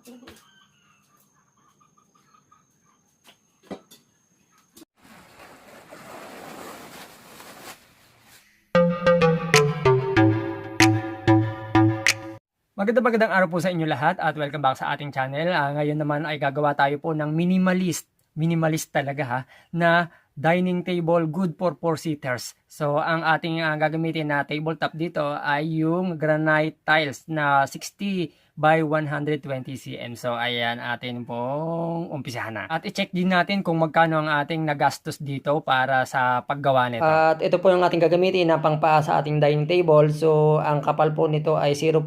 Magandang araw po sa inyo lahat at welcome back sa ating channel. Ngayon naman ay gagawa tayo po ng minimalist talaga ha, na dining table good for 4-seaters. So ang ating gagamitin na tabletop dito ay yung granite tiles na 60 by 120 cm. So ayan atin pong umpisahan na. At i-check din natin kung magkano ang ating nagastos dito para sa paggawa nito. At ito po yung ating gagamitin na pangpaa sa ating dining table. So ang kapal po nito ay 0.2.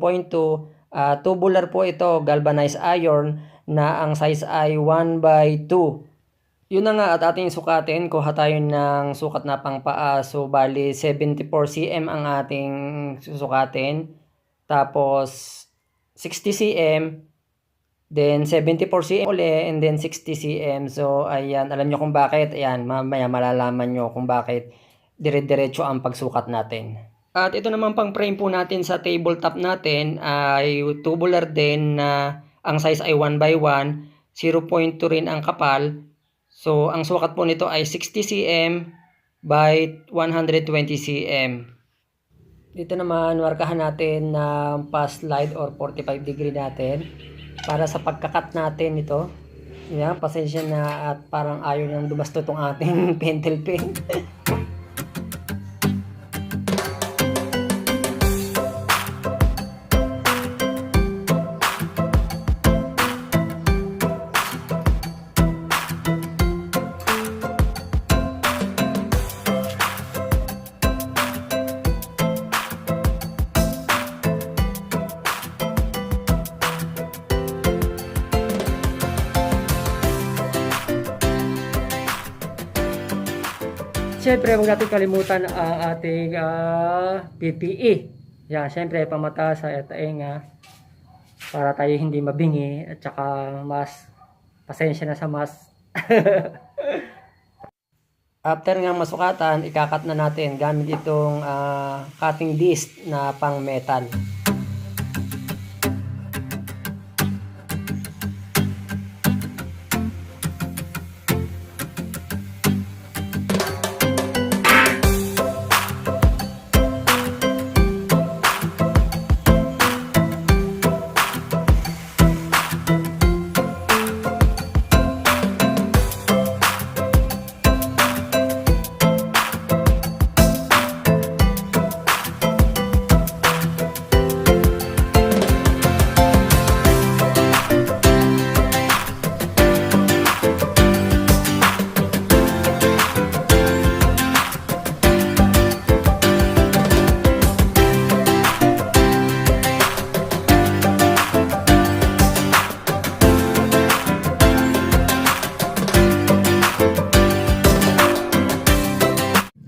Tubular po ito, galvanized iron na ang size ay 1 by 2. Yun na nga at ating sukatin, kuha tayo ng sukat na pangpaa. So bali 74 cm ang ating susukatin. Tapos 60 cm, then 74 cm uli, and then 60 cm. So ayan, alam nyo kung bakit. Ayan, mamaya malalaman nyo kung bakit dire-diretso ang pagsukat natin. At ito naman pang frame po natin sa tabletop natin ay tubular din na ang size ay 1 by 1, 0.2 rin ang kapal. So ang sukat po nito ay 60 cm by 120 cm. Dito naman markahan natin na pass slide or 45 degree natin para sa pagkakat natin ito. Yan, pasensya na at parang ayaw nang dumasto tong ating pentel pen. Siyempre, huwag natin kalimutan ang ating PPE. Yan, siyempre, pamata sa tainga para tayo hindi mabingi at saka mas pasensya na sa mas. After nga masukatan, ikakat na natin gamit itong cutting disc na pang metal.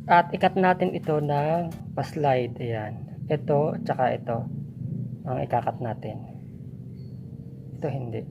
At ikat natin ito ng pa-slide. Ayan. Ito, tsaka ito. Ang ikakat natin. Ito hindi.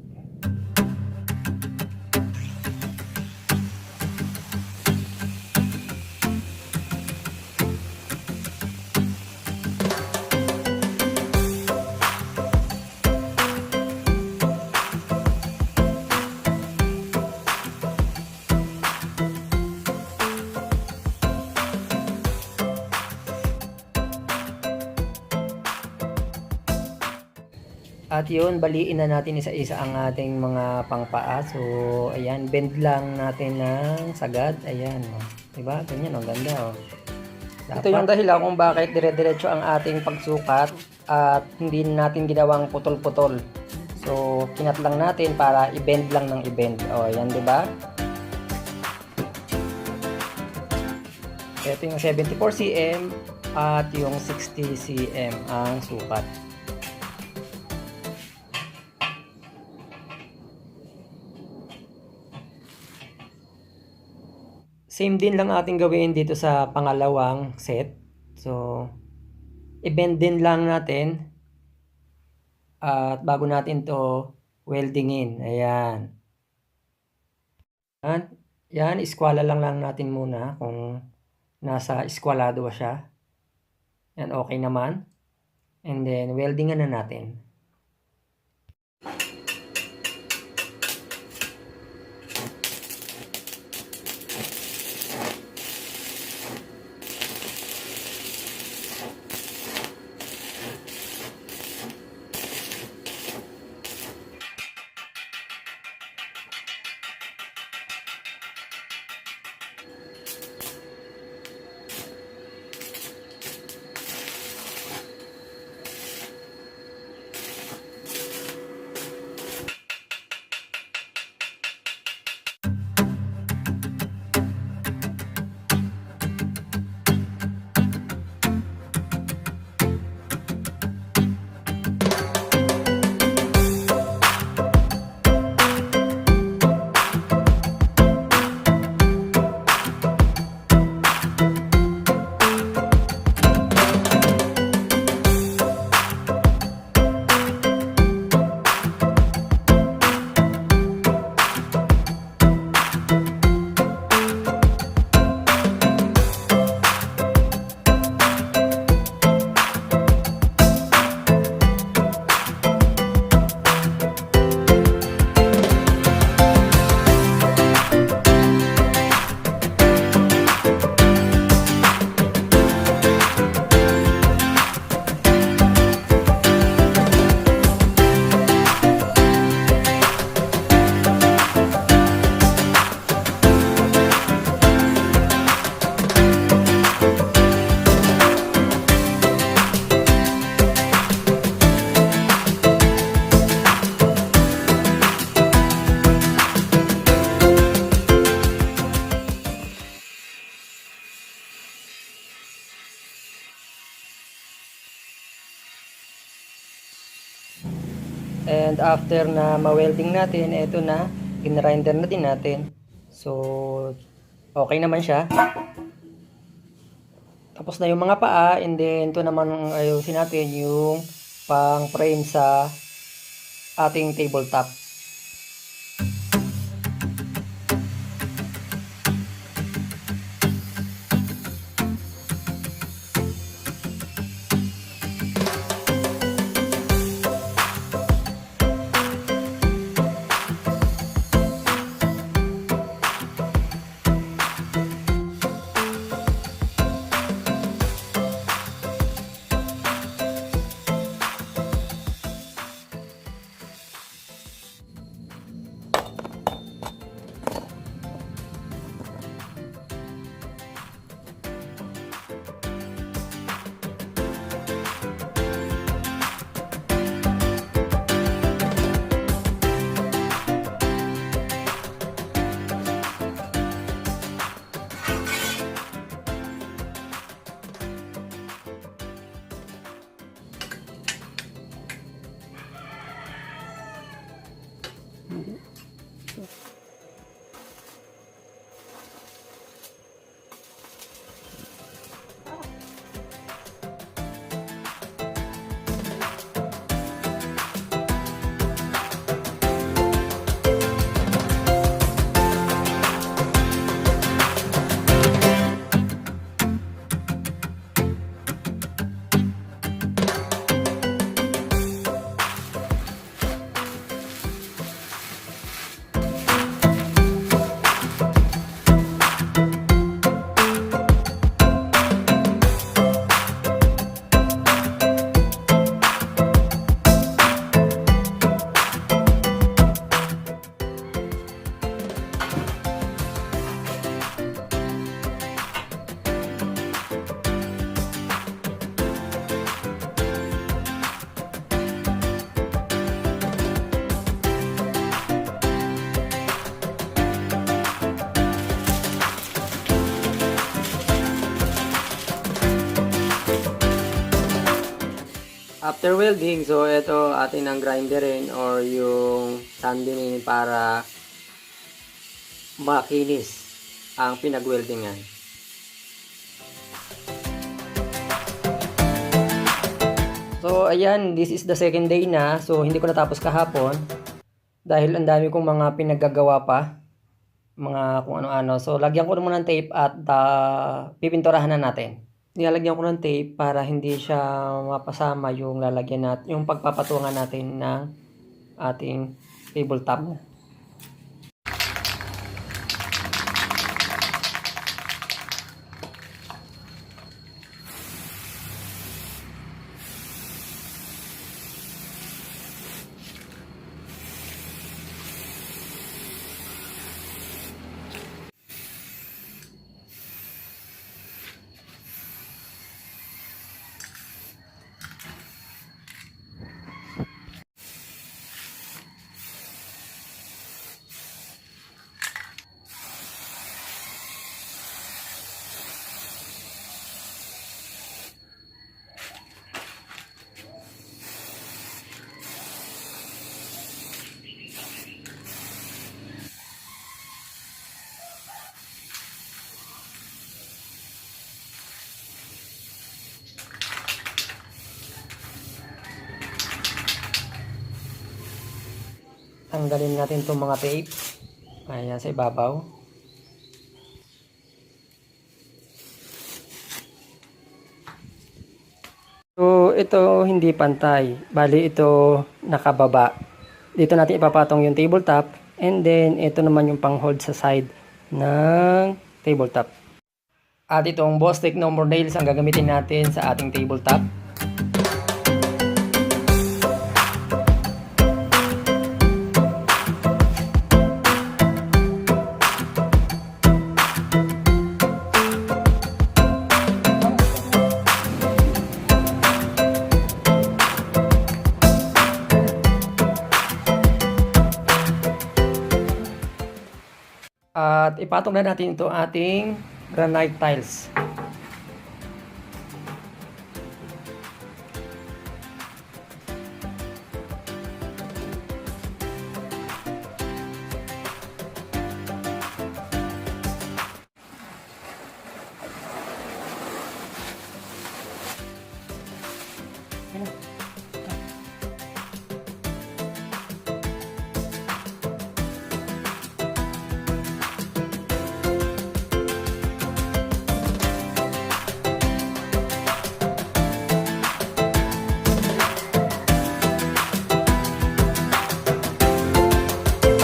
At yun, baliin na natin isa-isa ang ating mga pangpaa. So, ayan, bend lang natin ng sagad. Ayan, oh. Diba? Ganyan, oh, ganda, oh. Dapat. Ito yung dahilan kung bakit dire-diretso ang ating pagsukat at hindi natin ginawang putol-putol. So, kinat lang natin para i-bend lang ng i-bend. O, ayan, diba? Ito yung 74 cm at yung 60 cm ang sukat. Same din lang ating gawin dito sa pangalawang set. So, i-bend din lang natin. At bago natin to weldingin. Ayan. Yan, iskwala lang natin muna kung nasa iskwalado siya. Yan, okay naman. And then, weldingan na natin. And after na ma-welding natin, eto na, ginrinder na din natin. So, okay naman siya. Tapos na yung mga paa, and then ito naman ayusin natin yung pang frame sa ating tabletop. After welding, so ito atin ang grinderin or yung sandinin para makinis ang pinag-weldingan. So ayan, this is the second day na. So hindi ko natapos kahapon dahil ang dami kong mga pinaggagawa pa, mga kung ano-ano. So lagyan ko muna ng tape at pipinturahan na natin. Nilalagyan ko ng tape para hindi siya mapasama yung lalagyan natin, yung pagpapatungan natin ng ating tabletop. Tanggalin natin itong mga tape. Ayan, sa ibabaw. So, ito hindi pantay. Bali, ito nakababa. Dito natin ipapatong yung tabletop. And then, ito naman yung pang-hold sa side ng tabletop. At itong Bostech no more nails ang gagamitin natin sa ating tabletop. At ipatong na natin ito ating granite tiles.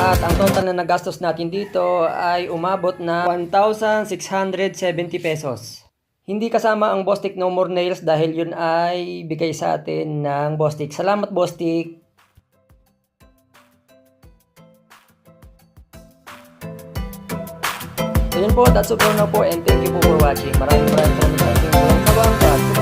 At ang total na nagastos natin dito ay umabot na 1,670 pesos. Hindi kasama ang Bostik No More Nails dahil yun ay bigay sa atin ng Bostik. Salamat Bostik! So yun po, that's all for now po and thank you po for watching. Maraming salamat sa ating mga kabangkat.